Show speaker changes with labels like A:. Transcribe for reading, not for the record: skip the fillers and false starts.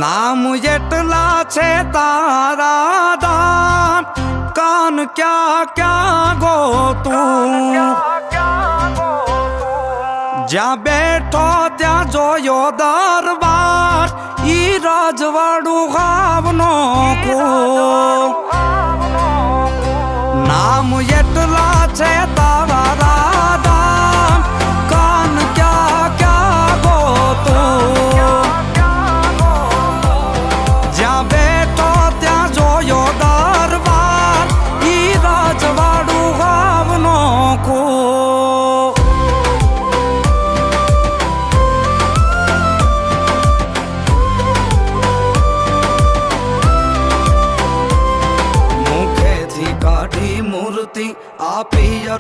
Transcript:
A: નામ એટલા છે તારા દાન કાન ક્યાં ક્યાં ગોતું જ્યાં બેઠો ત્યાં જોયો દરબાર ઈ રાજવાડું ગાવનો નામ એટલા છે